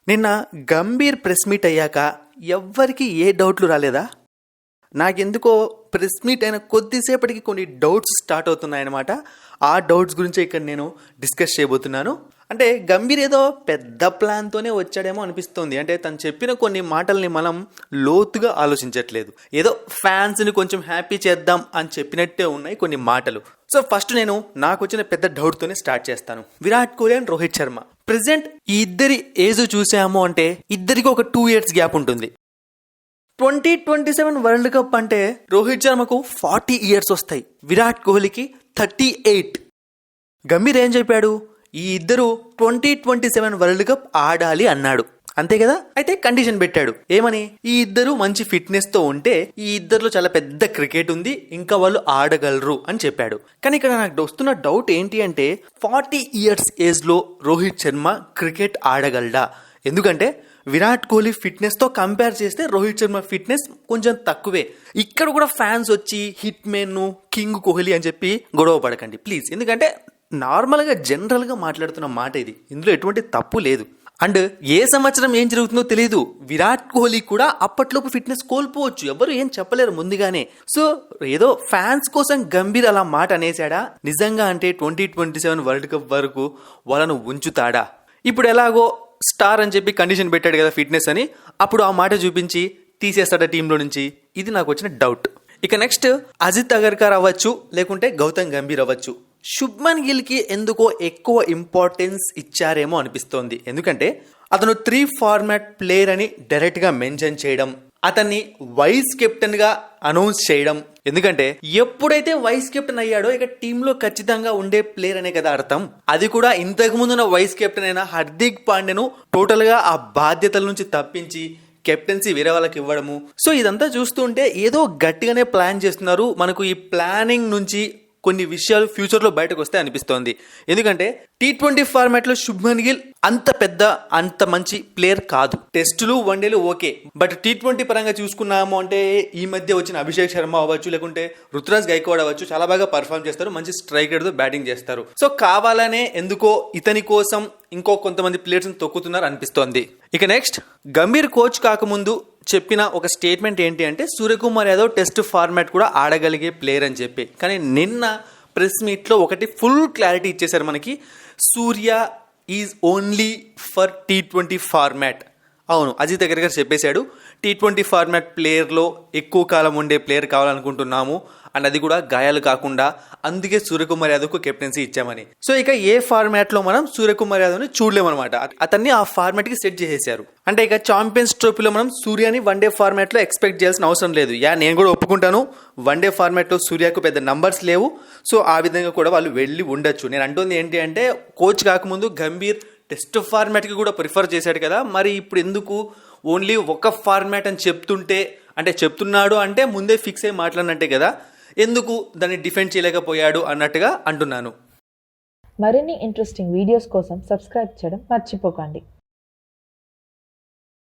నిన్న Gambhir press meet అయ్యాక ఎవ్వరికి ఏ డౌట్లు రాలేదా? నాకెందుకో ప్రెస్ మీట్ అయిన కొద్దిసేపటికి కొన్ని డౌట్స్ స్టార్ట్ అవుతున్నాయన్నమాట. ఆ డౌట్స్ గురించి ఇక్కడ నేను డిస్కస్ చేయబోతున్నాను. అంటే గంభీర్ ఏదో పెద్ద ప్లాన్తోనే వచ్చాడేమో అనిపిస్తుంది. అంటే తను చెప్పిన కొన్ని మాటల్ని మనం లోతుగా ఆలోచించట్లేదు. ఏదో ఫ్యాన్స్ని కొంచెం హ్యాపీ చేద్దాం అని చెప్పినట్టే ఉన్నాయి కొన్ని మాటలు. సో ఫస్ట్ నేను నాకు వచ్చిన పెద్ద డౌట్తోనే స్టార్ట్ చేస్తాను. విరాట్ కోహ్లీ అండ్ రోహిత్ శర్మ ప్రెసెంట్ ఈ ఇద్దరి ఏజ్ చూసాము అంటే ఇద్దరికి ఒక 2 years గ్యాప్ ఉంటుంది. 2027 వరల్డ్ కప్ అంటే రోహిత్ శర్మకు 40 years వస్తాయి, విరాట్ కోహ్లీకి 38. గంభీర్ ఏం చెప్పాడు? ఈ ఇద్దరు 2027 వరల్డ్ కప్ ఆడాలి అన్నాడు, అంతే కదా? అయితే కండిషన్ పెట్టాడు. ఏమని? ఈ ఇద్దరు మంచి ఫిట్నెస్ తో ఉంటే ఈ ఇద్దరిలో చాలా పెద్ద క్రికెట్ ఉంది, ఇంకా వాళ్ళు ఆడగలరు అని చెప్పాడు. కానీ ఇక్కడ నాకు వస్తున్న డౌట్ ఏంటి అంటే 40 years ఏజ్ లో రోహిత్ శర్మ క్రికెట్ ఆడగలడా? ఎందుకంటే విరాట్ కోహ్లీ ఫిట్నెస్ తో కంపేర్ చేస్తే రోహిత్ శర్మ ఫిట్నెస్ కొంచెం తక్కువే. ఇక్కడ కూడా ఫ్యాన్స్ వచ్చి హిట్ మెన్ కింగ్ కోహ్లీ అని చెప్పి గొడవ పడకండి ప్లీజ్. ఎందుకంటే నార్మల్గా జనరల్గా మాట్లాడుతున్న మాట ఇది, ఇందులో ఎటువంటి తప్పు లేదు. అండ్ ఏ సంవత్సరం ఏం జరుగుతుందో తెలియదు, విరాట్ కోహ్లీ కూడా అప్పట్లోపు ఫిట్నెస్ కోల్పోవచ్చు, ఎవరు ఏం చెప్పలేరు ముందుగానే. సో ఏదో ఫ్యాన్స్ కోసం గంభీర్ అలా మాట అనేసాడా? నిజంగా అంటే 2027 వరల్డ్ కప్ వరకు వాళ్ళను ఉంచుతాడా? ఇప్పుడు ఎలాగో స్టార్ అని చెప్పి కండిషన్ పెట్టాడు కదా ఫిట్నెస్ అని, అప్పుడు ఆ మాట చూపించి తీసేస్తాడా టీంలో నుంచి? ఇది నాకు వచ్చిన డౌట్. ఇక నెక్స్ట్ అజిత్ అగర్కర్ అవ్వచ్చు, లేకుంటే గౌతమ్ గంభీర్ అవ్వచ్చు, శుభ్మన్ గిల్ కి ఎందుకో ఎక్కువ ఇంపార్టెన్స్ ఇచ్చారేమో అనిపిస్తోంది. ఎందుకంటే అతను 3 ఫార్మాట్ ప్లేయర్ అని డైరెక్ట్ గా మెన్షన్ చేయడం, అతన్ని వైస్ కెప్టెన్ గా అనౌన్స్ చేయడం. ఎందుకంటే ఎప్పుడైతే వైస్ కెప్టెన్ అయ్యాడో ఇక టీంలో ఖచ్చితంగా ఉండే ప్లేయర్ అనే కదా అర్థం. అది కూడా ఇంతకు ముందున్న వైస్ కెప్టెన్ అయిన హార్దిక్ పాండ్యాను టోటల్ గా ఆ బాధ్యతల నుంచి తప్పించి కెప్టెన్సీ వేరే వాళ్ళకి ఇవ్వడము. సో ఇదంతా చూస్తుంటే ఏదో గట్టిగానే ప్లాన్ చేస్తున్నారు. మనకు ఈ ప్లానింగ్ నుంచి కొన్ని విషయాలు ఫ్యూచర్ లో బయటకు వస్తే అనిపిస్తోంది. ఎందుకంటే T20 ఫార్మాట్ లో శుభ్మన్ గిల్ అంత మంచి ప్లేయర్ కాదు. టెస్టులు వన్డేలు ఓకే, బట్ T20 పరంగా చూసుకున్నాము అంటే ఈ మధ్య వచ్చిన అభిషేక్ శర్మ అవ్వచ్చు, లేకుంటే రుతురాజ్ గైక్వాడ్ అవ్వచ్చు, చాలా బాగా పర్ఫామ్ చేస్తారు, మంచి స్ట్రైకర్ తో బ్యాటింగ్ చేస్తారు. సో కావాలనే ఎందుకో ఇతని కోసం ఇంకో కొంతమంది ప్లేయర్స్ తొక్కుతున్నారు అనిపిస్తోంది. ఇక నెక్స్ట్ గంభీర్ కోచ్ కాకముందు చెప్పిన ఒక స్టేట్మెంట్ ఏంటి అంటే సూర్యకుమార్ యాదవ్ టెస్ట్ ఫార్మాట్ కూడా ఆడగలిగే ప్లేయర్ అని చెప్పి. కానీ నిన్న ప్రెస్ మీట్ లో ఒకటి ఫుల్ క్లారిటీ ఇచ్చేశారు మనకి, Surya is only for T20 format. అవును, అజిత్ అగర్కర్ చెప్పేశాడు, T20 ఫార్మాట్ ప్లేయర్లో ఎక్కువ కాలం ఉండే ప్లేయర్ కావాలనుకుంటున్నాము, అండ్ అది కూడా గాయాలు కాకుండా, అందుకే సూర్యకుమార్ యాదవ్కు కెప్టెన్సీ ఇచ్చామని. సో ఇక ఏ ఫార్మాట్ లో మనం సూర్యకుమార్ యాదవ్ని చూడలేమన్నమాట, అతన్ని ఆ ఫార్మాట్ కి సెట్ చేసేసారు. అంటే ఇక ఛాంపియన్స్ ట్రోఫీలో మనం సూర్యని వన్డే ఫార్మాట్ లో ఎక్స్పెక్ట్ చేయాల్సిన అవసరం లేదు. నేను కూడా ఒప్పుకుంటాను, వన్డే ఫార్మాట్ లో సూర్యకు పెద్ద నంబర్స్ లేవు, సో ఆ విధంగా కూడా వాళ్ళు వెళ్ళి ఉండొచ్చు. నేను అంటుంది ఏంటి అంటే కోచ్ కాకముందు గంభీర్ టెస్ట్ ఫార్మాట్ కి కూడా ప్రిఫర్ చేశాడు కదా, మరి ఇప్పుడు ఎందుకు ఓన్లీ ఒక ఫార్మాట్ అని చెప్తున్నాడు అంటే ముందే ఫిక్స్ అయ్యి మాట్లాడినట్టే కదా, ఎందుకు దాన్ని డిఫెండ్ చేయలేకపోయాడు అన్నట్టుగా అంటున్నాను. మరిన్ని ఇంట్రెస్టింగ్ వీడియోస్ కోసం సబ్స్క్రైబ్ చేయడం మర్చిపోకండి.